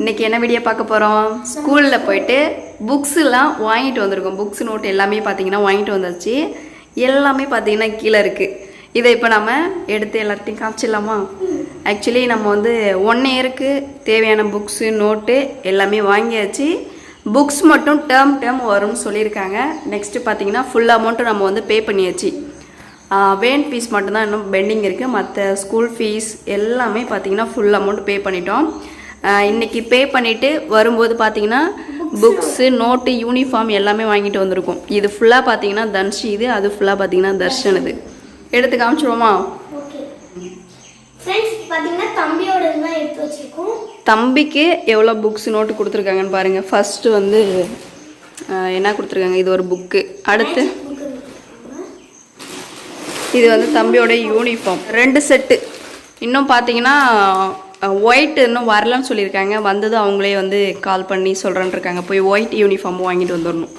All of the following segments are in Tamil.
இன்றைக்கி என்ன வீடியோ பார்க்க போகிறோம்? ஸ்கூலில் போயிட்டு புக்ஸெல்லாம் வாங்கிட்டு வந்திருக்கோம். புக்ஸ் நோட் எல்லாமே பார்த்திங்கன்னா வாங்கிட்டு வந்தாச்சு. எல்லாமே பார்த்திங்கன்னா கீழே இருக்குது. இதை இப்போ நம்ம எடுத்து எல்லாத்தையும் காமிச்சிடலாமா? ஆக்சுவலி நம்ம வந்து 1 இயருக்கு தேவையான புக்ஸு நோட்டு எல்லாமே வாங்கியாச்சு. புக்ஸ் மட்டும் டேர்ம் வரும்னு சொல்லியிருக்காங்க. நெக்ஸ்ட்டு பார்த்திங்கன்னா ஃபுல் அமௌண்ட்டு நம்ம வந்து பே பண்ணியாச்சு. வேன் ஃபீஸ் மட்டும்தான் இன்னும் பெண்டிங் இருக்குது. மற்ற ஸ்கூல் ஃபீஸ் எல்லாமே பார்த்திங்கன்னா ஃபுல் அமௌண்ட் பே பண்ணிட்டோம். இன்றைக்கி பே பண்ணிவிட்டு வரும்போது பார்த்திங்கன்னா புக்ஸு நோட்டு யூனிஃபார்ம் எல்லாமே வாங்கிட்டு வந்திருக்கோம். இது ஃபுல்லாக பார்த்திங்கன்னா தன்ஷி, இது அது ஃபுல்லாக பார்த்திங்கன்னா தர்ஷன். இது எடுத்து காமிச்சிடுவோமா? தம்பிக்கு எவ்வளோ புக்ஸ் நோட்டு கொடுத்துருக்காங்கன்னு பாருங்கள். ஃபஸ்ட்டு வந்து என்ன கொடுத்துருக்காங்க, இது ஒரு புக்கு. அடுத்து இது வந்து தம்பியோட யூனிஃபார்ம் 2 செட்டு. இன்னும் பார்த்தீங்கன்னா ஒயிட் இன்னும் வரலன்னு சொல்லியிருக்காங்க. வந்தது அவங்களே வந்து கால் பண்ணி சொல்கிறேன்னு இருக்காங்க. போய் ஒயிட் யூனிஃபார்மும் வாங்கிட்டு வந்துடணும்.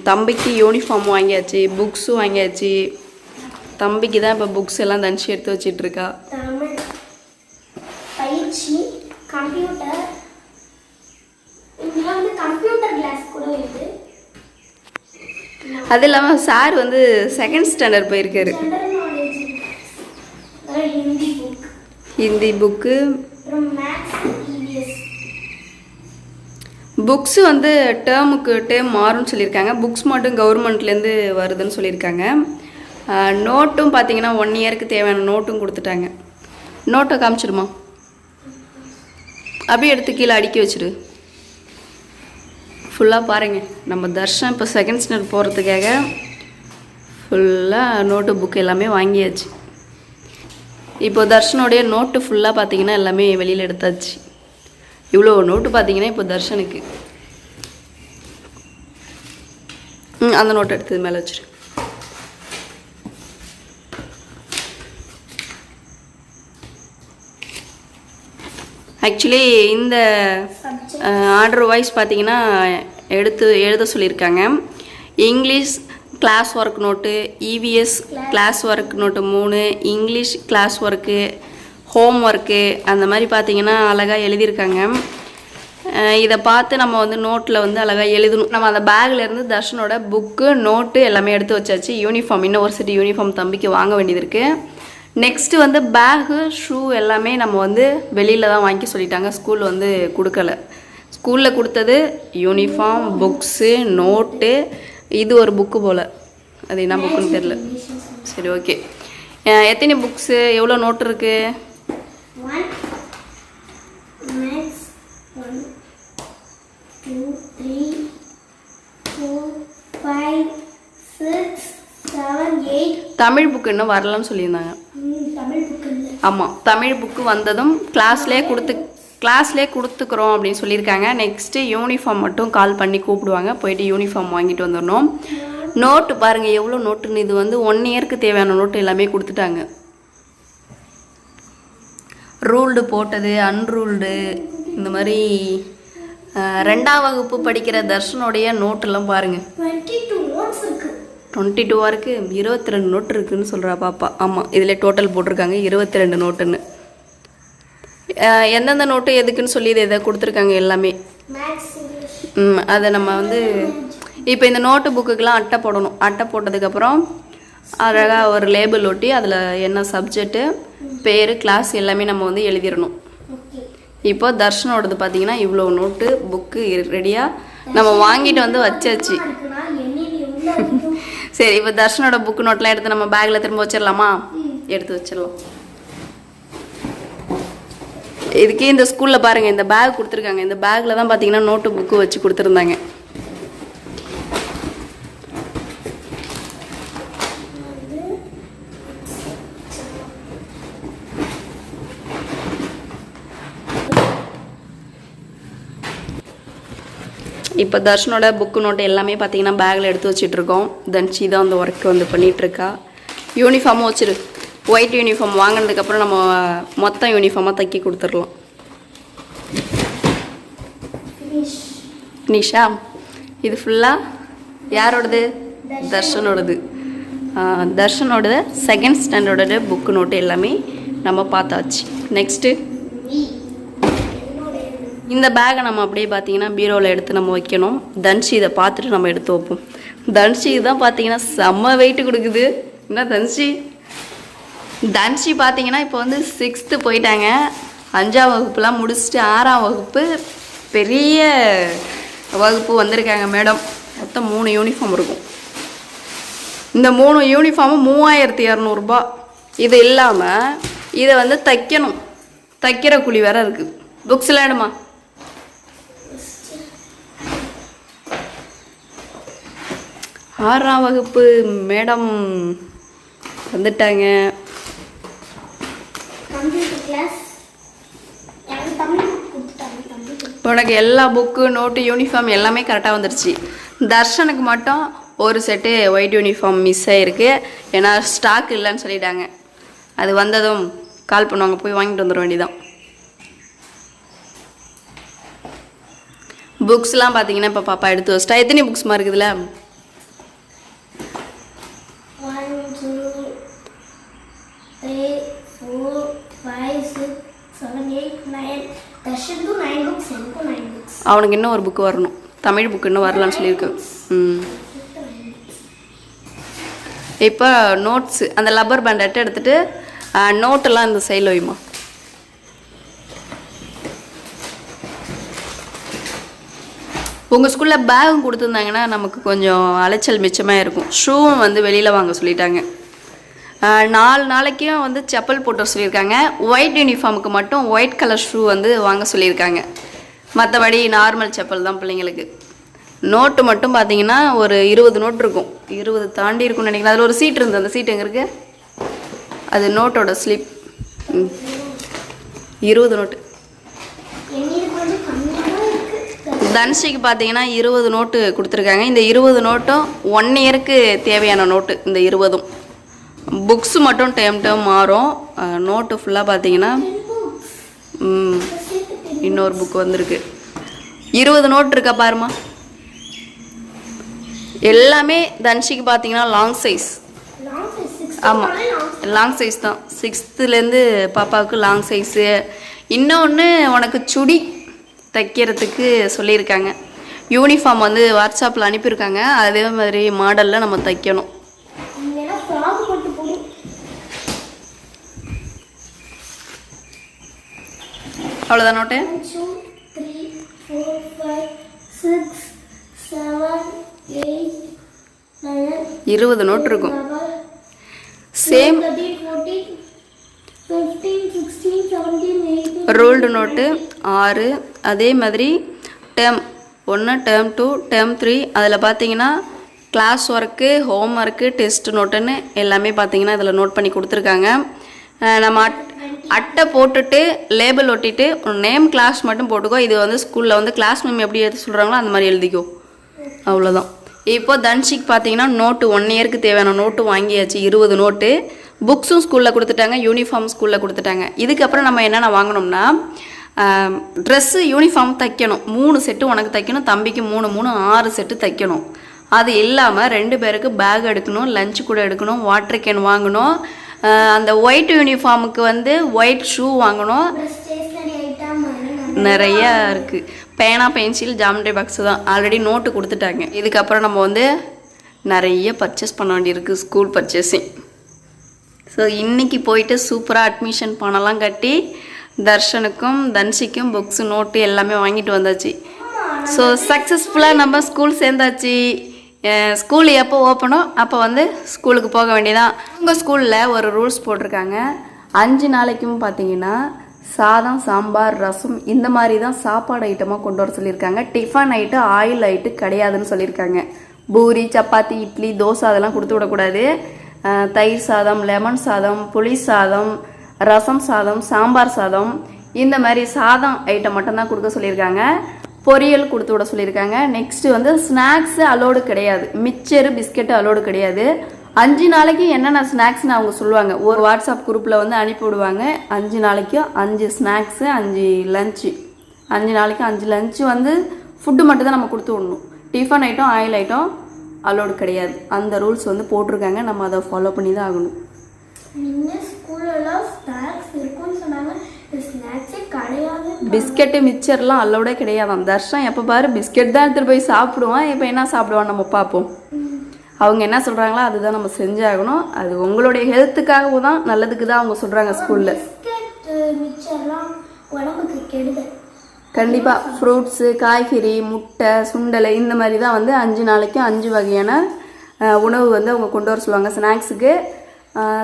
தம்பிக்கு யூனிஃபார்ம் வாங்கியாச்சு, புக்ஸும் வாங்கியாச்சு. தம்பிக்கு தான் இப்போ புக்ஸ் எல்லாம் தனிச்சு எடுத்து வச்சிட்ருக்கா. அது இல்லாமல் சார் வந்து 2nd ஸ்டாண்டர்ட் போயிருக்காரு. ஹிந்தி புக்கு, புக்ஸு வந்து டேர்முக்கு டேர்ம் மாறும்னு சொல்லியிருக்காங்க. புக்ஸ் மட்டும் கவர்மெண்ட்லேருந்து வருதுன்னு சொல்லியிருக்காங்க. நோட்டும் பார்த்தீங்கன்னா 1 இயருக்கு தேவையான நோட்டும் கொடுத்துட்டாங்க. நோட்டை காமிச்சிடுமா? அப்படியே எடுத்து கீழே அடுக்கி வச்சுடு. ஃபுல்லாக பாருங்கள், நம்ம தர்ஷன் இப்போ 2nd ஸ்டாண்டர்ட் போகிறதுக்காக ஃபுல்லாக நோட்டு புக் எல்லாமே வாங்கியாச்சு. இப்போ தர்ஷனுடைய நோட்டு ஃபுல்லாக பார்த்தீங்கன்னா எல்லாமே வெளியில் எடுத்தாச்சு. இவ்வளோ நோட்டு பார்த்தீங்கன்னா இப்போ தர்ஷனுக்கு. அந்த நோட்டு எடுத்தது மேலே வச்சிரு. ஆக்சுவலி இந்த ஆர்டர் வைஸ் பார்த்தீங்கன்னா எடுத்து எழுத சொல்லியிருக்காங்க. English class work note, EVS class work note 3, English class work, home work, அந்த மாதிரி பார்த்தீங்கன்னா அழகாக எழுதியிருக்காங்க. இதை பார்த்து நம்ம வந்து நோட்டில் வந்து அழகாக எழுதணும். நம்ம அந்த பேக்லேருந்து தர்ஷனோட புக்கு நோட்டு எல்லாமே எடுத்து வச்சாச்சு. யூனிஃபார்ம் இன்னும் ஒரு செட் யூனிஃபார்ம் தம்பிக்கு வாங்க வேண்டியது இருக்குது. நெக்ஸ்ட்டு வந்து பேகு ஷூ எல்லாமே நம்ம வந்து வெளியில் தான் வாங்கி சொல்லிட்டாங்க. ஸ்கூல் வந்து கொடுக்கல. ஸ்கூலில் கொடுத்தது யூனிஃபார்ம், புக்ஸு, நோட்டு. இது ஒரு புக்கு போல், அது என்ன புக்குன்னு தெரில. சரி, ஓகே. எத்தனை புக்ஸு, எவ்வளோ நோட்டு இருக்குது? 1 2 3 4 5 6 7 8. தமிழ் புக்கு இன்னும் வரலன்னு சொல்லியிருந்தாங்க. ஆமாம், தமிழ் புக்கு வந்ததும் கிளாஸ்லேயே கொடுத்துக்குறோம் அப்படின்னு சொல்லியிருக்காங்க. நெக்ஸ்ட்டு யூனிஃபார்ம் மட்டும் கால் பண்ணி கூப்பிடுவாங்க. போயிட்டு யூனிஃபார்ம் வாங்கிட்டு வந்துடணும். நோட்டு பாருங்கள் எவ்வளோ நோட்டுன்னு. இது வந்து 1 இயருக்கு தேவையான நோட்டு எல்லாமே கொடுத்துட்டாங்க. ரூல்டு போட்டது, அன்ரூல்டு, இந்த மாதிரி 2ஆம் வகுப்பு படிக்கிற தர்ஷனுடைய நோட்டெல்லாம் பாருங்கள். 22 இருக்குது. 22 நோட்டு இருக்குதுன்னு சொல்கிறா பாப்பா. ஆமாம், இதில் டோட்டல் போட்டிருக்காங்க 22 நோட்டுன்னு. எந்தெந்த நோட்டு எதுக்குன்னு சொல்லி இதை கொடுத்துருக்காங்க எல்லாமே. அதை நம்ம வந்து இப்போ இந்த நோட்டு புக்குக்கெலாம் அட்டை போடணும். அட்டை போட்டதுக்கப்புறம் அழகாக ஒரு லேபிள் ஒட்டி அதில் என்ன சப்ஜெக்ட்டு, பேர், கிளாஸ் எல்லாமே நம்ம வந்து எழுதிடணும். இப்போ தர்ஷனோடது பார்த்தீங்கன்னா இவ்வளோ நோட்டு புக்கு ரெடியாக நம்ம வாங்கிட்டு வந்து வச்சாச்சு. சரி, இப்போ தர்ஷனோட புக்கு நோட்டெலாம் எடுத்து நம்ம பேக்கில் திரும்ப வச்சிடலாமா? எடுத்து வச்சிடலாம். இதுக்கே இந்த ஸ்கூலில் பாருங்கள் இந்த பேக் கொடுத்துருக்காங்க. இந்த பேக்கில் தான் பார்த்தீங்கன்னா நோட்டு புக்கு வச்சு கொடுத்துருந்தாங்க. இப்போ தர்ஷனோட புக்கு நோட்டு எல்லாமே பார்த்தீங்கன்னா பேக்கில் எடுத்து வச்சிட்ருக்கோம். தன்ஷி தான் அந்த ஒர்க் வந்து பண்ணிகிட்ருக்கா. யூனிஃபார்மும் வச்சிரு. ஒயிட் யூனிஃபார்ம் வாங்கினதுக்கப்புறம் நம்ம மொத்தம் யூனிஃபார்மாக தைக்கி கொடுத்துடலாம். நிஷா, இது ஃபுல்லாக யாரோடது? தர்ஷனோடது. தர்ஷனோட 2nd ஸ்டாண்டர்டோட புக்கு நோட்டு எல்லாமே நம்ம பார்த்தாச்சு. நெக்ஸ்ட்டு இந்த பேக்கை நம்ம அப்படியே பார்த்தீங்கன்னா பீரோவில் எடுத்து நம்ம வைக்கணும். தன்ஷி இதை பார்த்துட்டு நம்ம எடுத்து வைப்போம். தன்ஷி தான் பார்த்தீங்கன்னா செம்ம வெயிட் கொடுக்குது. என்ன தன்ஷி பார்த்தீங்கன்னா இப்போ வந்து 6th போயிட்டாங்க. 5ஆம் வகுப்புலாம் முடிச்சுட்டு 6ஆம் வகுப்பு பெரிய வகுப்பு வந்திருக்காங்க மேடம். மொத்தம் 3 யூனிஃபார்ம் இருக்கும். இந்த 3 யூனிஃபார்மும் 3200 ரூபாய். இது இல்லாமல் இதை வந்து தைக்கணும். தைக்கிற கூலி வேற இருக்குது. புக்ஸ்லாம் எடுமா. ஆறாம் வகுப்பு மேடம் வந்துட்டாங்க. உனக்கு எல்லா புக்கு நோட்டு யூனிஃபார்ம் எல்லாமே கரெக்டாக வந்துடுச்சு. தர்ஷனுக்கு மட்டும் ஒரு செட்டு ஒயிட் யூனிஃபார்ம் மிஸ் ஆகிருக்கு. ஏன்னா ஸ்டாக் இல்லைன்னு சொல்லிட்டாங்க. அது வந்ததும் கால் பண்ணுவாங்க, போய் வாங்கிட்டு வந்துட வேண்டியதான். புக்ஸ்லாம் பார்த்தீங்கன்னா இப்போ பாப்பா எடுத்து வச்சிட்டா. எத்தனை புக்ஸ்மா இருக்குதுல்ல? 1 2 3 4 5 6 7 8 9. தர்ஷனுக்கு 9 புக்ஸ், எனக்கு 9 புக்ஸ். அவனுக்கு இன்னும் ஒரு புக்கு வரணும். தமிழ் புக்கு இன்னும் வரலான்னு சொல்லியிருக்கு. இப்போ நோட்ஸு அந்த லப்பர் பேண்ட் எடுத்துகிட்டு நோட்டெல்லாம் இந்த சைடில் வைமா. உங்கள் ஸ்கூலில் பேகும் கொடுத்துருந்தாங்கன்னா நமக்கு கொஞ்சம் அலைச்சல் மிச்சமாக இருக்கும். ஷூவும் வந்து வெளியில் வாங்க சொல்லிட்டாங்க. 4 நாளைக்கும் வந்து செப்பல் போட்டு சொல்லியிருக்காங்க. ஒயிட் யூனிஃபார்முக்கு மட்டும் ஒயிட் கலர் ஷூ வந்து வாங்க சொல்லியிருக்காங்க. மற்றபடி நார்மல் செப்பல் தான் பிள்ளைங்களுக்கு. நோட்டு மட்டும் பார்த்தீங்கன்னா ஒரு 20 நோட் இருக்கும். 20 தாண்டி இருக்கும்னு நினைக்கிறேன். அதில் ஒரு சீட் இருந்தது. அந்த சீட் எங்கே இருக்குது? அது நோட்டோட ஸ்லிப். 20 நோட்டு. தன்ஷிக்கு பார்த்தீங்கன்னா 20 நோட்டு கொடுத்துருக்காங்க. இந்த 20 நோட்டும் 1 இயருக்கு தேவையான நோட்டு. இந்த 20ம் புக்ஸு மட்டும் டேம் மாறும். நோட்டு ஃபுல்லாக பார்த்தீங்கன்னா இன்னொரு புக் வந்திருக்கு. 20 நோட் இருக்கா பாருமா. எல்லாமே தன்ஷிக்கு பார்த்தீங்கன்னா லாங் சைஸ். ஆமாம், லாங் சைஸ் தான். 6th பாப்பாவுக்கு லாங் சைஸு. இன்னொன்று உனக்கு சுடி தைக்கிறதுக்கு சொல்லியிருக்காங்க. யூனிஃபார்ம் வந்து வாட்ஸ்அப்பில் அனுப்பியிருக்காங்க. அதே மாதிரி மாடலில் நம்ம தைக்கணும். அவ்வளோதான் நோட்டு. 1 2 3 4 5 6 7 8 9. 20 நோட் இருக்கும். சேம் 15 16 17 18. Ruled note 6. அதே மாதிரி டேர்ம் 1 டேர்ம் 2 டேர்ம் 3 அதில் பார்த்தீங்கன்னா class work, home work, test நோட்டுன்னு எல்லாமே பார்த்தீங்கன்னா இதில் நோட் பண்ணி கொடுத்துருக்காங்க. நம்ம அட்டை போட்டுட்டு லேபிள் ஒட்டிட்டு நேம் கிளாஸ் மட்டும் போட்டுக்கோ. இது வந்து ஸ்கூலில் வந்து கிளாஸ் மேம் எப்படி எழுத சொல்கிறாங்களோ அந்த மாதிரி எழுதிக்கோ. அவ்வளோதான். இப்போ தன்ஷிக்கு பார்த்தீங்கன்னா நோட்டு 1 இயருக்கு தேவையான நோட்டு வாங்கியாச்சு. 20 நோட்டு. புக்ஸும் ஸ்கூலில் கொடுத்துட்டாங்க. யூனிஃபார்ம் ஸ்கூலில் கொடுத்துட்டாங்க. இதுக்கப்புறம் நம்ம என்னென்ன வாங்கணும்னா ட்ரெஸ்ஸு யூனிஃபார்ம் தைக்கணும். 3 செட்டு உனக்கு தைக்கணும். தம்பிக்கு 3 3 6 செட்டு தைக்கணும். அது இல்லாமல் 2 பேருக்கு பேக் எடுக்கணும், லஞ்சு கூட எடுக்கணும், வாட்டர் கேன் வாங்கணும். அந்த ஒயிட் யூனிஃபார்முக்கு வந்து ஒயிட் ஷூ வாங்கணும். நிறையா இருக்குது. பேனா, பென்சில், ஜாமெட்ரி பாக்ஸு தான். ஆல்ரெடி நோட்டு கொடுத்துட்டாங்க. இதுக்கப்புறம் நம்ம வந்து நிறைய பர்ச்சேஸ் பண்ண வேண்டியிருக்கு. School purchasing. ஸோ இன்றைக்கி போயிட்டு சூப்பராக அட்மிஷன் பணம்லாம் கட்டி தர்ஷனுக்கும் தன்ஷிக்கும் புக்ஸு நோட்டு எல்லாமே வாங்கிட்டு வந்தாச்சு. ஸோ சக்ஸஸ்ஃபுல்லாக நம்ம ஸ்கூல் சேர்ந்தாச்சு. ஸ்கூல் எப்போ ஓப்பனோ அப்போ வந்து ஸ்கூலுக்கு போக வேண்டியதான். உங்கள் ஸ்கூலில் ஒரு ரூல்ஸ் போட்டிருக்காங்க. 5 நாளைக்கும் பார்த்தீங்கன்னா சாதம், சாம்பார், ரசம் இந்த மாதிரி தான் சாப்பாடு ஐட்டமாக கொண்டு வர சொல்லியிருக்காங்க. டிஃபன் ஐட்டம், ஆயில் ஐட்டம் கிடையாதுன்னு சொல்லியிருக்காங்க. பூரி, சப்பாத்தி, இட்லி, தோசை அதெல்லாம் கொடுத்து விடக்கூடாது. தயிர் சாதம், லெமன் சாதம், புளி சாதம், ரசம் சாதம், சாம்பார் சாதம் இந்த மாதிரி சாதம் ஐட்டம் மட்டும்தான் கொடுக்க சொல்லியிருக்காங்க. பொரியல் கொடுத்து விட சொல்லியிருக்காங்க. நெக்ஸ்ட்டு வந்து ஸ்நாக்ஸு அலோடு கிடையாது. மிக்சரு, பிஸ்கெட்டு அலோடு கிடையாது. 5 நாளைக்கு என்னென்ன ஸ்நாக்ஸ்னு அவங்க சொல்லுவாங்க. ஒரு வாட்ஸ்அப் குரூப்பில் வந்து அனுப்பி விடுவாங்க. 5 நாளைக்கும் 5 ஸ்நாக்ஸு, 5 லஞ்சு. 5 நாளைக்கு 5 லஞ்சு வந்து ஃபுட்டு மட்டும் தான் நம்ம கொடுத்து விடணும். Tiffin item, oil item allowed கிடையாது. அந்த ரூல்ஸ் வந்து போட்டிருக்காங்க. நம்ம அதை ஃபாலோ பண்ணி தான் ஆகணும். ஸ்கூலெல்லாம் ஸ்நாக்ஸ் இருக்குன்னு சொன்னாங்க. ஸ்நாக்ஸே கிடையாது. பிஸ்கெட்டு மிச்சர்லாம் அல்லோட கிடையாதான். தர்ஷன் எப்போ பாரு பிஸ்கெட் தான் எடுத்துகிட்டு போய் சாப்பிடுவான். இப்போ என்ன சாப்பிடுவான் நம்ம பார்ப்போம். அவங்க என்ன சொல்கிறாங்களோ அதுதான் நம்ம செஞ்சாகணும். அது உங்களுடைய ஹெல்த்துக்காகவும் தான், நல்லதுக்கு தான் அவங்க சொல்கிறாங்க ஸ்கூலில். பிஸ்கெட் மிச்சர்லாம் உடம்புக்கு கெடுதல். கண்டிப்பாக ஃப்ரூட்ஸு, காய்கறி, முட்டை, சுண்டலை இந்த மாதிரி தான் வந்து 5 நாளைக்கு 5 வகையான உணவு வந்து அவங்க கொண்டு வர சொல்லுவாங்க. ஸ்நாக்ஸுக்கு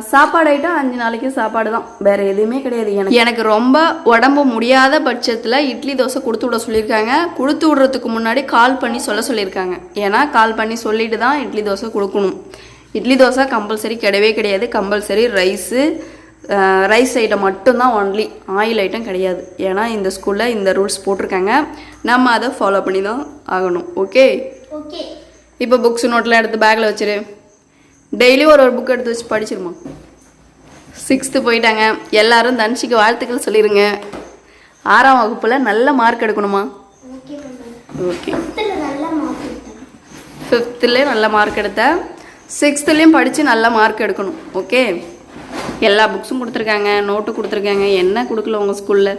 சாப்பாடு ஐட்டம் 5 நாளைக்கு சாப்பாடு தான், வேறு எதுவுமே கிடையாது. எனக்கு ரொம்ப உடம்பு முடியாத பட்சத்தில் இட்லி தோசை கொடுத்து விட சொல்லியிருக்காங்க. கொடுத்து விடுறதுக்கு முன்னாடி கால் பண்ணி சொல்லியிருக்காங்க. ஏன்னா கால் பண்ணி சொல்லிட்டு தான் இட்லி தோசை கொடுக்கணும். இட்லி தோசை கம்பல்சரி கிடையவே கிடையாது. கம்பல்சரி ரைஸ் ஐட்டம் மட்டும்தான், ஒன்லி ஆயில் ஐட்டம் கிடையாது. ஏன்னா இந்த ஸ்கூலில் இந்த ரூல்ஸ் போட்டிருக்காங்க. நம்ம அதை ஃபாலோ பண்ணி தான் ஆகணும். ஓகே. ஓகே. இப்போ புக்ஸ் நோட்லாம் எடுத்து பேக்கில் வச்சிரு. டெய்லி ஒரு புக் எடுத்து வச்சு படிச்சிருமா. 6th போயிட்டாங்க. எல்லாரும் தன்ஷிக்கு வாழ்த்துக்கள் சொல்லிடுங்க. 6ஆம் வகுப்பில் நல்ல மார்க் எடுக்கணுமா. ஓகே. 5th நல்ல மார்க் எடுத்த, 6thலேயும் படித்து நல்ல மார்க் எடுக்கணும். ஓகே. எல்லா புக்ஸும் கொடுத்துருக்காங்க, நோட்டு கொடுத்துருக்காங்க. என்ன கொடுக்கல உங்கள் ஸ்கூலில்?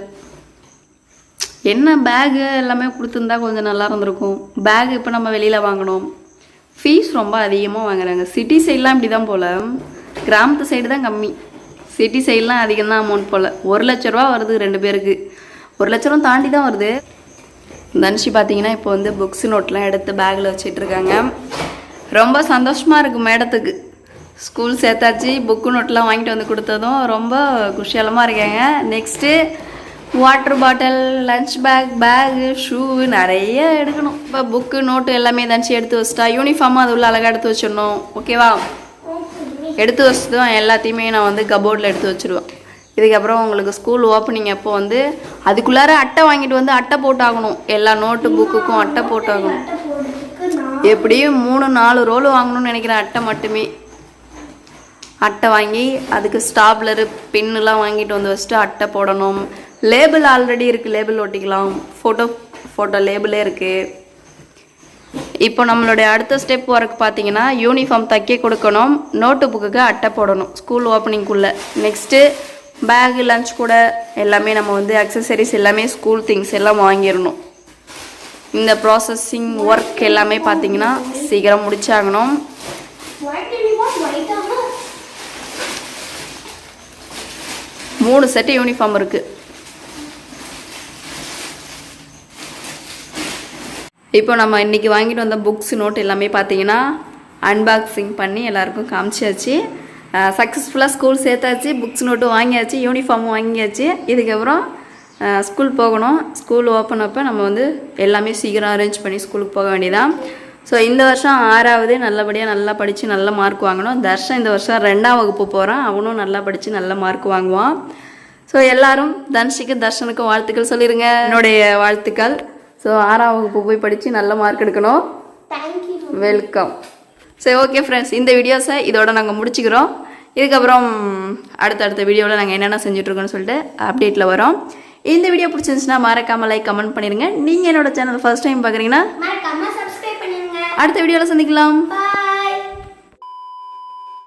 என்ன பேகு எல்லாமே கொடுத்துருந்தா கொஞ்சம் நல்லா இருந்திருக்கும். பேகு இப்போ நம்ம வெளியில் வாங்கணும். ஃபீஸ் ரொம்ப அதிகமாக வாங்குறாங்க. சிட்டி சைட்லாம் இப்படி தான் போல். கிராமத்து சைடு தான் கம்மி, சிட்டி சைட்லாம் அதிகம் தான் அமௌண்ட் போல். 1 லட்ச ரூபா வருது 2 பேருக்கு. 1 லட்ச ரூபா தாண்டி தான் வருது. தனுஷி பார்த்தீங்கன்னா இப்போ வந்து புக்ஸ் நோட்லாம் எடுத்து பேக்கில் வச்சிட்ருக்காங்க. ரொம்ப சந்தோஷமாக இருக்குது மேடத்துக்கு. ஸ்கூல் சேர்த்தாச்சு, புக்கு நோட்லாம் வாங்கிட்டு வந்து கொடுத்ததும் ரொம்ப குஷியாலமாக இருக்காங்க. Next water bottle, lunch bag, shoe நிறைய எடுக்கணும். இப்போ புக்கு நோட்டு எல்லாமே தனிச்சு எடுத்து வச்சிட்டா, யூனிஃபார்மும் அது உள்ள அழகாக எடுத்து வச்சிடணும். ஓகேவா. எடுத்து வச்சதும் எல்லாத்தையுமே நான் வந்து கபோர்டில் எடுத்து வச்சுருவேன். இதுக்கப்புறம் உங்களுக்கு ஸ்கூல் ஓப்பனிங் அப்போ வந்து அதுக்குள்ளார அட்டை வாங்கிட்டு வந்து அட்டை போட்டாகணும். எல்லா நோட்டு புக்குக்கும் அட்டை போட்டாகணும். எப்படியும் 3-4 ரோல் வாங்கணும்னு நினைக்கிறேன். அட்டை மட்டுமே அட்டை வாங்கி அதுக்கு ஸ்டாப்லரு பின்னுலாம் வாங்கிட்டு வந்து வச்சுட்டு அட்டை போடணும். லேபிள் ஆல்ரெடி இருக்குது, லேபிள் ஒட்டிக்கலாம். ஃபோட்டோ லேபிளே இருக்குது. இப்போ நம்மளுடைய அடுத்த ஸ்டெப் ஒர்க் பார்த்தீங்கன்னா யூனிஃபார்ம் தைக்க கொடுக்கணும், நோட்டு புக்குக்கு அட்டை போடணும் ஸ்கூல் ஓப்பனிங்குள்ளே. நெக்ஸ்ட்டு பேகு, லஞ்ச் கூட எல்லாமே நம்ம வந்து அக்சசரிஸ் எல்லாமே ஸ்கூல் திங்ஸ் எல்லாம் வாங்கிடணும். இந்த ப்ராசஸிங் ஒர்க் எல்லாமே பார்த்தீங்கன்னா சீக்கிரம் முடிச்சாகணும். 3 செட்டு யூனிஃபார்ம் இருக்குது. இப்போ நம்ம இன்றைக்கி வாங்கிட்டு வந்த புக்ஸ் நோட் எல்லாமே பார்த்தீங்கன்னா அன்பாக்சிங் பண்ணி எல்லாருக்கும் காமிச்சாச்சு. சக்ஸஸ்ஃபுல்லாக ஸ்கூல் சேர்த்தாச்சு, புக்ஸ் நோட்டும் வாங்கியாச்சு, யூனிஃபார்மும் வாங்கியாச்சு. இதுக்கப்புறம் ஸ்கூல் போகணும். ஸ்கூல் ஓப்பன் அப்போ நம்ம வந்து எல்லாமே சீக்கிரம் அரேஞ்ச் பண்ணி ஸ்கூலுக்கு போக வேண்டியதான். ஸோ இந்த வருஷம் 6ஆவது நல்லபடியாக நல்லா படித்து நல்ல மார்க் வாங்கணும். தர்ஷன் இந்த வருஷம் 2ஆம் வகுப்பு போகிறான். அவனும் நல்லா படித்து நல்ல மார்க் வாங்குவான். ஸோ எல்லாரும் தன்ஷிக்கு தர்ஷனுக்கும் வாழ்த்துக்கள் சொல்லிடுங்க. என்னுடைய வாழ்த்துக்கள். ஸோ 6ஆம் வகுப்பு போய் படித்து நல்ல மார்க் எடுக்கணும். வெல்கம். சரி, ஓகே ஃப்ரெண்ட்ஸ், இந்த வீடியோஸை இதோட நாங்கள் முடிச்சுக்கிறோம். இதுக்கப்புறம் அடுத்தடுத்த வீடியோவில் நாங்கள் என்னென்ன செஞ்சுட்ருக்கோன்னு சொல்லிட்டு அப்டேட்டில் வரோம். இந்த வீடியோ பிடிச்சிருந்துச்சுன்னா மறக்காமல் லைக், கமெண்ட் பண்ணிடுங்க. நீங்கள் என்னோட சேனல் ஃபர்ஸ்ட் டைம் பார்க்குறீங்கன்னா சப்ஸ்கிரைப் பண்ணிடுங்க. அடுத்த வீடியோவில் சந்திக்கலாம்.